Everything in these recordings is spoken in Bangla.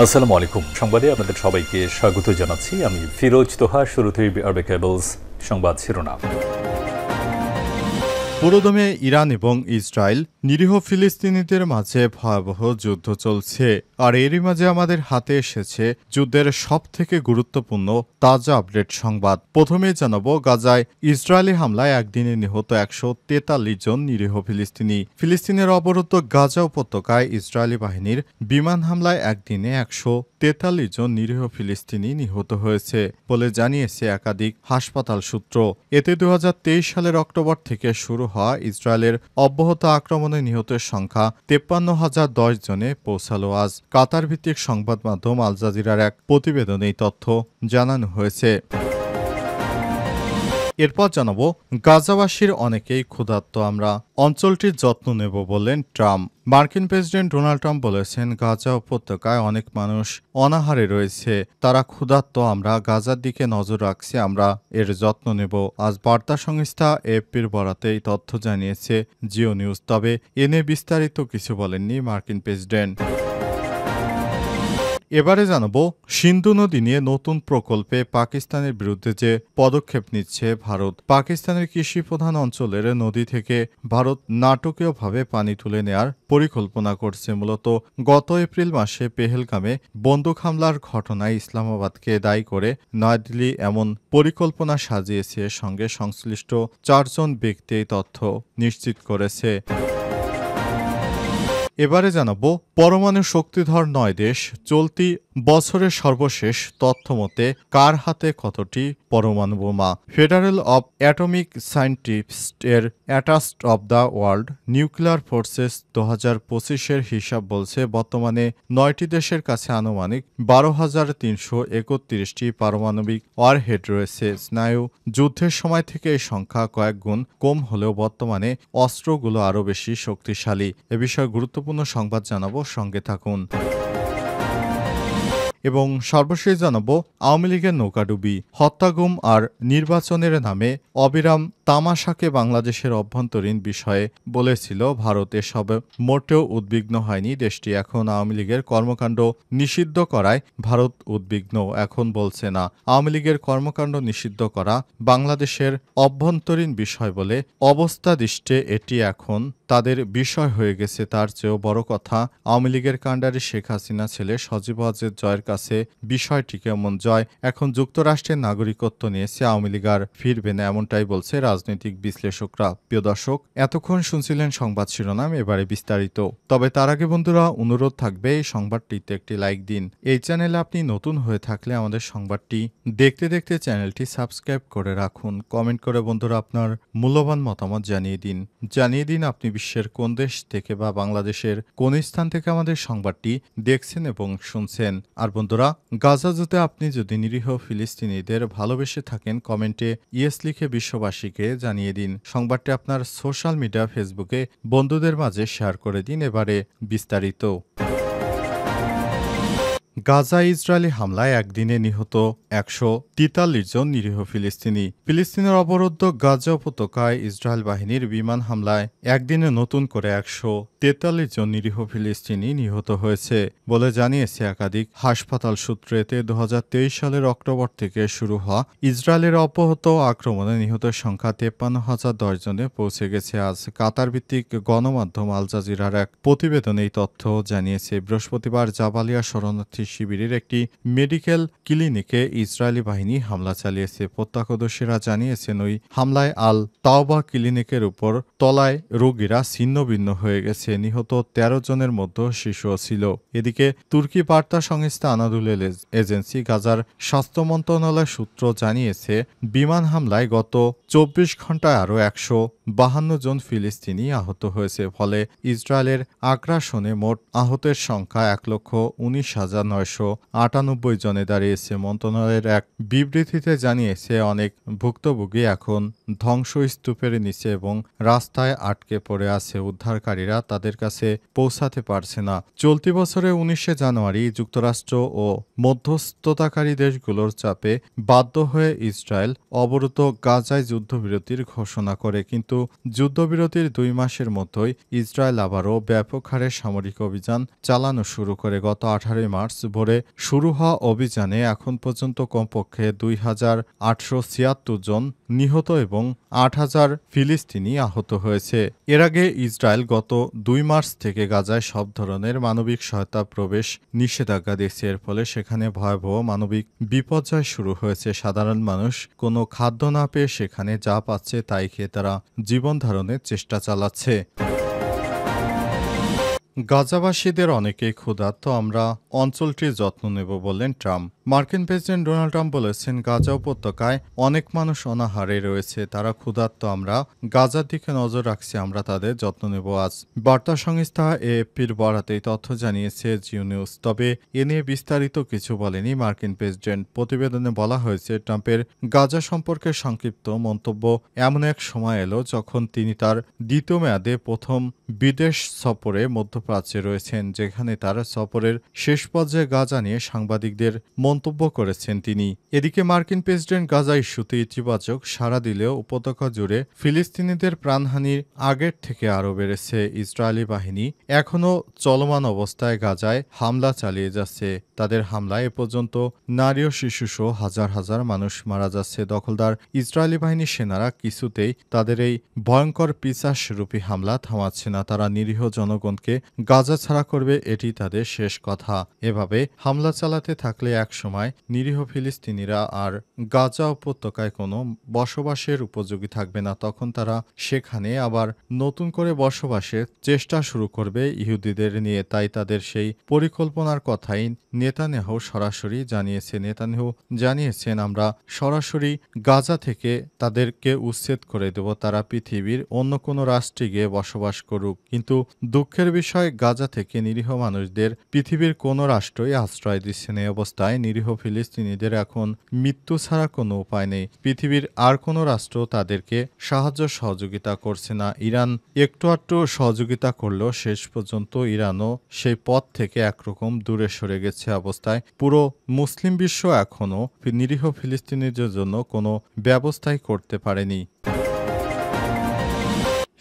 আসসালামু আলাইকুম। সংবাদে আপনাদের সবাইকে স্বাগত জানাচ্ছি। আমি ফিরোজ তোহা। শুরুতেই আরবে কেবলস সংবাদ শিরোনাম। পুরোদমে ইরান এবং ইসরায়েল, নিরীহ ফিলিস্তিনিদের মাঝে ভয়াবহ যুদ্ধ চলছে। আর এরই মাঝে আমাদের হাতে এসেছে যুদ্ধের সবথেকে গুরুত্বপূর্ণ তাজা আপডেট সংবাদ। প্রথমেই জানাবো, গাজায় ইসরায়েলি হামলায় একদিনে নিহত 143 জন নিরীহ ফিলিস্তিনের অবরুদ্ধ গাজা উপত্যকায় ইসরায়েলি বাহিনীর বিমান হামলায় একদিনে 143 জন নিরীহ ফিলিস্তিনি নিহত হয়েছে বলে জানিয়েছে একাধিক হাসপাতাল সূত্র। এতে 2023 সালের অক্টোবর থেকে শুরু হওয়া ইসরায়েলের অব্যাহত আক্রমণে নিহতের সংখ্যা 53,010 জনে পৌঁছালো আজ। কাতার ভিত্তিক সংবাদ মাধ্যম আল জাজিরার এক প্রতিবেদনে এই তথ্য জানানো হয়েছে। এরপর জানাবো, গাজাবাসীর অনেকেই ক্ষুধার্ত, আমরা অঞ্চলটির যত্ন নেব বললেন ট্রাম্প। মার্কিন প্রেসিডেন্ট ডোনাল্ড ট্রাম্প বলেছেন, গাজা উপত্যকায় অনেক মানুষ অনাহারে রয়েছে, তারা ক্ষুধার্ত, আমরা গাজার দিকে নজর রাখছি, আমরা এর যত্ন নেব। আজ বার্তা সংস্থা এএফপির বরাতে এই তথ্য জানিয়েছে জিও নিউজ। তবে এনে বিস্তারিত কিছু বলেননি মার্কিন প্রেসিডেন্ট। এবারে জানাবো, সিন্ধু নদী নিয়ে নতুন প্রকল্পে পাকিস্তানের বিরুদ্ধে যে পদক্ষেপ নিচ্ছে ভারত। পাকিস্তানের কৃষি প্রধান অঞ্চলের নদী থেকে ভারত নাটকীয়ভাবে পানি তুলে নেয়ার পরিকল্পনা করছে। মূলত গত এপ্রিল মাসে পেহেলগামে বন্দুক হামলার ঘটনায় ইসলামাবাদকে দায়ী করে নয়াদিল্লি এমন পরিকল্পনা সাজিয়েছে। সঙ্গে সংশ্লিষ্ট 4 জন ব্যক্তি এই তথ্য নিশ্চিত করেছে। এবারে জানাবো, পরমাণু শক্তিধর 9 দেশ, চলতি বছরের সর্বশেষ তথ্য মতে কার হাতে কতটি পরমাণু বোমা। ফেডারেল অব অ্যাটমিক সায়েন্টিস্ট এর অ্যাটাস্ট of the world nuclear forces 2025-এর হিসাব বলছে, বর্তমানে 9টি দেশের কাছে আনুমানিক 12,331টি পারমাণবিক ওয়ারহেড রয়েছে। স্নায়ু যুদ্ধের সময় থেকে এই সংখ্যা কয়েক গুণ কম হলেও বর্তমানে অস্ত্রগুলো আরও বেশি শক্তিশালী। এ বিষয়ে গুরুত্বপূর্ণ সংবাদ জানাবো, সঙ্গে থাকুন। এবং সর্বশেষ জানাবো, আওয়ামী লীগের নৌকাডুবি, হত্যাগুম আর নির্বাচনের নামে অবিরাম তামাশাকে বাংলাদেশের অভ্যন্তরীণ বিষয়ে বলেছিল ভারত। এসব মোটেও উদ্বিগ্ন হয়নি দেশটি। এখন আওয়ামী লীগের কর্মকাণ্ড নিষিদ্ধ করায় ভারত উদ্বিগ্ন। এখন বলছে না, আওয়ামী লীগের কর্মকাণ্ড নিষিদ্ধ করা বাংলাদেশের অভ্যন্তরীণ বিষয় বলে অবস্থা দৃষ্টে এটি এখন তাদের বিষয় হয়ে গেছে। তার চেয়েও বড় কথা, আওয়ামী লীগের কাণ্ডারি শেখ হাসিনা ছেলে সজীব ওয়াজেদ জয়ের কাছে বিষয়টি কেমন। জয় এখন যুক্তরাষ্ট্রের নাগরিকত্ব নিয়েছে, আওয়ামী লীগ আর ফিরবে না, এমনটাই বলছে রাজনৈতিক বিশ্লেষকরা। প্রিয় দর্শক, এতক্ষণ শুনছিলেন সংবাদ শিরোনাম, এবারে বিস্তারিত। তবে তার আগে বন্ধুরা, অনুরোধ থাকবে এই সংবাদটিতে একটি লাইক দিন। এই চ্যানেলে আপনি নতুন হয়ে থাকলে আমাদের সংবাদটি দেখতে দেখতে চ্যানেলটি সাবস্ক্রাইব করে রাখুন। কমেন্ট করে বন্ধুরা আপনার মূল্যবান মতামত জানিয়ে দিন আপনি বিশ্বের কোন দেশ থেকে বা বাংলাদেশের কোন স্থান থেকে আমাদের সংবাদটি দেখছেন এবং শুনছেন। আর বন্ধুরা, গাজা যুদ্ধে আপনি যদি নিরীহ ফিলিস্তিনিদের ভালোবেসে থাকেন, কমেন্টে ইয়েস লিখে বিশ্ববাসীকে জানিয়ে দিন। সংবাদটি আপনার সোশ্যাল মিডিয়া ফেসবুকে বন্ধুদের মাঝে শেয়ার করে দিন। এবারে বিস্তারিত। গাজা ইসরায়েলি হামলায় একদিনে নিহত 143 জন নিরীহ ফিলিস্তিনের অবরুদ্ধ গাজা উপত্যকায় ইসরায়েল বাহিনীর বিমান হামলায় একদিনে নতুন করে 143 জন নিরীহ ফিলিস্তিনি নিহত হয়েছে বলে জানিয়েছে একাধিক হাসপাতাল সূত্র। এতে 2023 সালের অক্টোবর থেকে শুরু হওয়া ইসরায়েলের অব্যাহত আক্রমণে নিহতের সংখ্যা 53,010 জনে পৌঁছে গেছে আজ। কাতার ভিত্তিক গণমাধ্যম আল জাজিরার এক প্রতিবেদনে এই তথ্য জানিয়েছে। বৃহস্পতিবার জাবালিয়া শরণার্থী শিবিরের একটি মেডিকেল ক্লিনিকে ইসরায়েলি বাহিনী হামলা চালিয়েছে। প্রত্যক্ষদর্শীরা জানিয়েছেন, ওই হামলায় আল তাওবা ক্লিনিকের উপর তলায় রোগীরা ছিন্নভিন্ন হয়ে গেছে। নিহত 13 জনের মধ্যে শিশুও ছিল। এদিকে তুর্কি বার্তা সংস্থা আনাদুলের এজেন্সি গাজার স্বাস্থ্য মন্ত্রণালয় সূত্র জানিয়েছে, বিমান হামলায় গত 24 ঘন্টায় আরও 152 জন ফিলিস্তিনি আহত হয়েছে। ফলে ইসরায়েলের আগ্রাসনে মোট আহতের সংখ্যা 1,19,998 জনে দাঁড়িয়েছে। মন্ত্রণালয়ের এক বিবৃতিতে জানিয়েছে, অনেক ভুক্তভোগী এখন ধ্বংসস্তূপের নিচে এবং রাস্তায় আটকে পড়ে আছে। উদ্ধারকারীরা তাদের কাছে পৌঁছাতে পারছে না। চলতি বছরের 19 জানুয়ারি যুক্তরাষ্ট্র ও মধ্যস্থতাকারী দেশগুলোর চাপে বাধ্য হয়ে ইসরায়েল অবরুদ্ধ গাজায় যুদ্ধবিরতির ঘোষণা করে। কিন্তু যুদ্ধবিরতির 2 মাসের মধ্যেই ইসরায়েল আবারও ব্যাপক হারে সামরিক অভিযান চালানো শুরু করে। গত 18 মার্চ ভোরে শুরু হওয়া অভিযানে এখন পর্যন্ত কমপক্ষে 2,876 জন নিহত এবং 8,000 ফিলিস্তিনি আহত হয়েছে। এর আগে ইসরায়েল গত 2 মার্চ থেকে গাজায় সব ধরনের মানবিক সহায়তা প্রবেশ নিষেধাজ্ঞা দিয়েছে। এর ফলে সেখানে ভয়াবহ মানবিক বিপর্যয় শুরু হয়েছে। সাধারণ মানুষ কোনো খাদ্য না পেয়ে সেখানে যা পাচ্ছে তাই খেয়ে তারা জীবন ধারণের চেষ্টা চালাচ্ছে। গাজাবাসীদের অনেকেই ক্ষুধার্ত, আমরা অঞ্চলটির যত্ন নেব বললেন ট্রাম্প। মার্কিন প্রেসিডেন্ট ডোনাল্ড ট্রাম্প বলেছেন, গাজা উপত্যকায় অনেক মানুষ অনাহারে রয়েছে, তারা ক্ষুধার্ত, আমরা গাজার দিকে নজর রাখছি, আমরা তাদের যত্ন নেব। আজ বার্তা সংস্থা এএফপির বরাতে এই তথ্য জানিয়েছে জিও নিউজ। তবে এ নিয়ে বিস্তারিত কিছু বলেনি মার্কিন প্রেসিডেন্ট। প্রতিবেদনে বলা হয়েছে, ট্রাম্পের গাজা সম্পর্কে সংক্ষিপ্ত মন্তব্য এমন এক সময় এলো যখন তিনি তার দ্বিতীয় মেয়াদে প্রথম বিদেশ সফরে মধ্যপ্রাচ্যে রয়েছেন, যেখানে তার সফরের শেষ পর্যায়ে গাজা নিয়ে সাংবাদিকদের মন্তব্য করেছেন তিনি। এদিকে মার্কিন প্রেসিডেন্ট গাজা ইস্যুতে ইতিবাচক সাড়া দিলেও উপত্যকা জুড়ে ফিলিস্তিনিদের প্রাণহানির আগের থেকে আরও বেড়েছে। ইসরায়েলি বাহিনী এখনও চলমান অবস্থায় গাজায় হামলা চালিয়ে যাচ্ছে। তাদের হামলায় এ পর্যন্ত নারী ও শিশুসহ হাজার হাজার মানুষ মারা যাচ্ছে। দখলদার ইসরায়েলি বাহিনীর সেনারা কিছুতেই তাদের এই ভয়ঙ্কর পিশাচরূপী হামলা থামাচ্ছে না। তারা নিরীহ জনগণকে গাজা ছাড়া করবে, এটি তাদের শেষ কথা। এভাবে হামলা চালাতে থাকলে এক সময় নিরীহ ফিলিস্তিনিরা আর গাজা উপত্যকায় কোনো বসবাসের উপযোগী থাকবে না। তখন তারা সেখানে আবার নতুন করে বসবাসের চেষ্টা শুরু করবে ইহুদিদের নিয়ে। তাই তাদের সেই পরিকল্পনার কথাই নেতানিয়াহু সরাসরি নেতানিয়াহু জানিয়েছেন, আমরা সরাসরি গাজা থেকে তাদেরকে উচ্ছেদ করে দেব, তারা পৃথিবীর অন্য কোনো রাষ্ট্রে গিয়ে বসবাস করুক। কিন্তু দুঃখের বিষয়, গাজা থেকে নিরীহ মানুষদের পৃথিবীর কোনো রাষ্ট্রই আশ্রয় দিচ্ছে না। অবস্থায় নিরীহ ফিলিস্তিনিদের এখন মৃত্যু ছাড়া কোনো উপায় নেই। পৃথিবীর আর কোনো রাষ্ট্র তাদেরকে সাহায্য সহযোগিতা করছে না। ইরান একটু আধটু সহযোগিতা করলেও শেষ পর্যন্ত ইরানও সেই পথ থেকে একরকম দূরে সরে গেছে। অবস্থায় পুরো মুসলিম বিশ্ব এখনও নিরীহ ফিলিস্তিনিদের জন্য কোনো ব্যবস্থাই করতে পারেনি।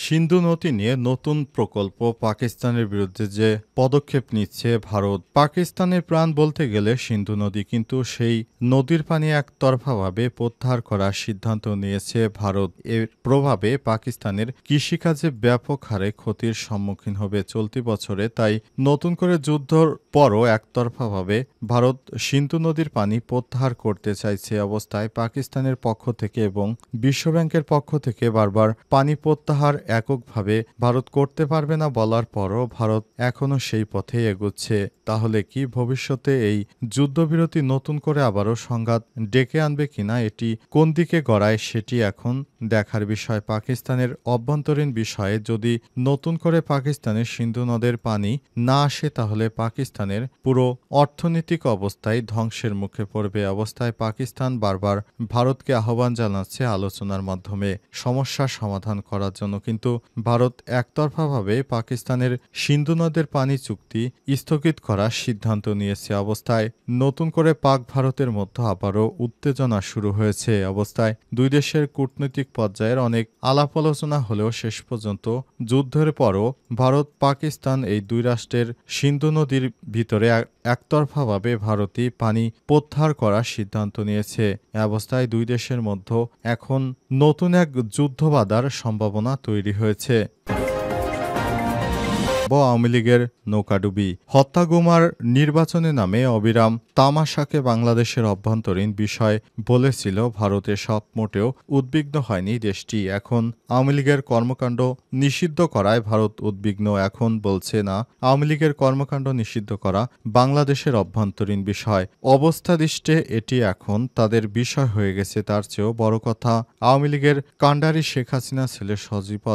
সিন্ধু নদী নিয়ে নতুন প্রকল্প, পাকিস্তানের বিরুদ্ধে যে পদক্ষেপ নিচ্ছে ভারত। পাকিস্তানের প্রাণ বলতে গেলে সিন্ধু নদী, কিন্তু সেই নদীর পানি একতরফাভাবে প্রত্যাহার করার সিদ্ধান্ত নিয়েছে ভারত। এর প্রভাবে পাকিস্তানের কৃষিকাজে ব্যাপক হারে ক্ষতির সম্মুখীন হবে চলতি বছরে। তাই নতুন করে যুদ্ধর পরও একতরফাভাবে ভারত সিন্ধু নদীর পানি প্রত্যাহার করতে চাইছে। অবস্থায় পাকিস্তানের পক্ষ থেকে এবং বিশ্বব্যাংকের পক্ষ থেকে বারবার পানি প্রত্যাহার এককভাবে ভারত করতে পারবে না বলার পরও ভারত এখনও সেই পথে এগোচ্ছে। তাহলে কি ভবিষ্যতে এই যুদ্ধবিরতি নতুন করে আবারও সংঘাত ডেকে আনবে কিনা, এটি কোন দিকে গড়ায় সেটি এখন দেখার বিষয়। পাকিস্তানের অভ্যন্তরীণ বিষয়ে যদি নতুন করে পাকিস্তানের সিন্ধু নদের পানি না আসে, তাহলে পাকিস্তানের পুরো অর্থনৈতিক অবস্থায় ধ্বংসের মুখে পড়বে। অবস্থায় পাকিস্তান বারবার ভারতকে আহ্বান জানাচ্ছে আলোচনার মাধ্যমে সমস্যার সমাধান করার জন্য, কিন্তু ভারত একতরফাভাবে পাকিস্তানের সিন্ধু নদের পানি চুক্তি স্থগিত করার সিদ্ধান্ত নিয়েছে। অবস্থায় নতুন করে পাক ভারতের মধ্যে আবারও উত্তেজনা শুরু হয়েছে। অবস্থায় দুই দেশের কূটনৈতিক পর্যায়ের অনেক আলাপ আলোচনা হলেও শেষ পর্যন্ত যুদ্ধের পরও ভারত পাকিস্তান এই দুই রাষ্ট্রের সিন্ধু নদীর ভিতরে একতরফাভাবে ভারতই পানি প্রত্যাহার করার সিদ্ধান্ত নিয়েছে। এ অবস্থায় দুই দেশের মধ্যে এখন নতুন এক যুদ্ধ বাঁধার সম্ভাবনা তৈরি হয়েছে। আওয়ামী লীগের নৌকাডুবি, হত্যা, গুম আর নির্বাচনের নামে অবিরাম তামাশাকে বাংলাদেশের অভ্যন্তরীণ বিষয় বলেছিল ভারতে সব মোটেও উদ্বিগ্ন হয়নি দেশটি। এখন আওয়ামী লীগের কর্মকাণ্ড নিষিদ্ধ করায় ভারত উদ্বিগ্ন। এখন বলছে না, আওয়ামী লীগের কর্মকাণ্ড নিষিদ্ধ করা বাংলাদেশের অভ্যন্তরীণ বিষয়। অবস্থাদৃষ্টে এটি এখন তাদের বিষয় হয়ে গেছে। তার চেয়েও বড় কথা, আওয়ামী লীগের কাণ্ডারি শেখ হাসিনা ছেলে সজীব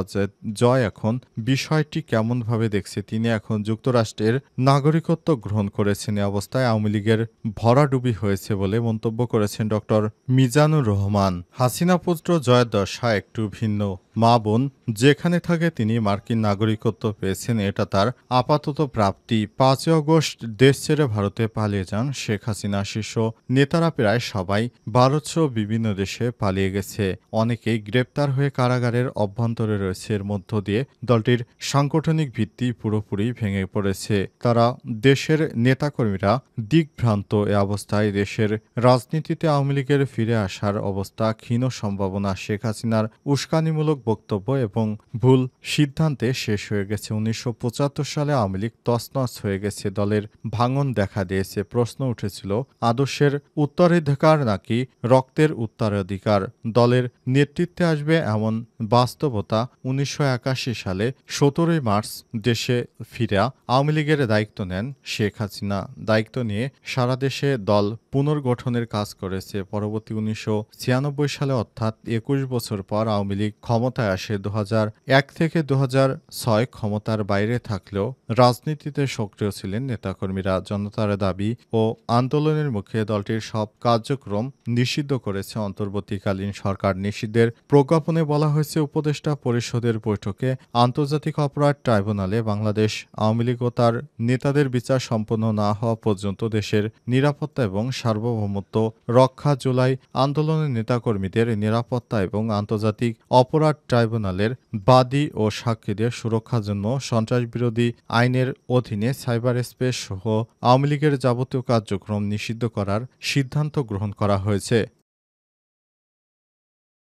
জয় এখন বিষয়টি কেমনভাবে দেখছে। তিনি এখন যুক্তরাষ্ট্রের নাগরিকত্ব গ্রহণ করেছেন। এ অবস্থায় আওয়ামী লীগের ভরাডুবি হয়েছে বলে মন্তব্য করেছেন ডক্টর মিজানুর রহমান। হাসিনা পুত্র জয়ের দশা একটু ভিন্ন। মা বোন যেখানে থাকে তিনি মার্কিন নাগরিকত্ব পেয়েছেন, এটা তার আপাতত প্রাপ্তি। ৫ই আগস্ট দেশ ছেড়ে ভারতে পালিয়ে যান শেখ হাসিনা। শীর্ষ নেতারা প্রায় সবাই ভারতসহ বিভিন্ন দেশে পালিয়ে গেছে। অনেকেই গ্রেপ্তার হয়ে কারাগারের অভ্যন্তরে রয়েছে। এর মধ্য দিয়ে দলটির সাংগঠনিক ভিত্তি পুরোপুরি ভেঙে পড়েছে। তারা দেশের নেতাকর্মীরা দিকভ্রান্ত। এ অবস্থায় দেশের রাজনীতিতে আওয়ামী লীগের ফিরে আসার অবস্থা ক্ষীণ সম্ভাবনা। শেখ হাসিনার উস্কানিমূলক বক্তব্য এবং ভুল সিদ্ধান্তে শেষ হয়ে গেছে। ১৯৭৫ সালে আওয়ামী লীগ তছনছ হয়ে গেছে। দলের ভাঙন দেখা দিয়েছে। প্রশ্ন উঠেছিল আদর্শের উত্তরাধিকার নাকি রক্তের উত্তরাধিকার। দলের নেতৃত্বে আসবে এমন বাস্তবতা ১৯৮১ সালে ১৭ই মার্চ দেশে ফিরা আওয়ামী লীগের দায়িত্ব নেন শেখ হাসিনা। দায়িত্ব নিয়ে সারা দেশে দল পুনর্গঠনের কাজ করেছে। পরবর্তী ১৯৯৬ সালে অর্থাৎ ২১ বছর পর আওয়ামী লীগ ক্ষমতায় আসে। ২০০১ থেকে ২০০৬ ক্ষমতার বাইরে থাকলেও রাজনীতিতে সক্রিয় ছিলেন নেতাকর্মীরা। জনতার দাবি ও আন্দোলনের মুখে দলটির সব কার্যক্রম নিষিদ্ধ করেছে অন্তর্বর্তীকালীন সরকার। নিষিদ্ধের প্রজ্ঞাপনে বলা হয়েছে, উপদেষ্টা পরিষদের বৈঠকে আন্তর্জাতিক অপরাধ ট্রাইব্যুনালে বাংলাদেশ আওয়ামী লীগ ও তার নেতাদের বিচার সম্পন্ন না হওয়া পর্যন্ত দেশের নিরাপত্তা এবং সার্বভৌমত্ব রক্ষা, জুলাই আন্দোলনের নেতাকর্মীদের নিরাপত্তা এবং আন্তর্জাতিক অপরাধ ট্রাইব্যুনালের বাদী ও সাক্ষীদের সুরক্ষার জন্য সন্ত্রাসবিরোধী আইনের অধীনে সাইবার স্পেস সহ আওয়ামী লীগের যাবতীয় কার্যক্রম নিষিদ্ধ করার সিদ্ধান্ত গ্রহণ করা হয়েছে।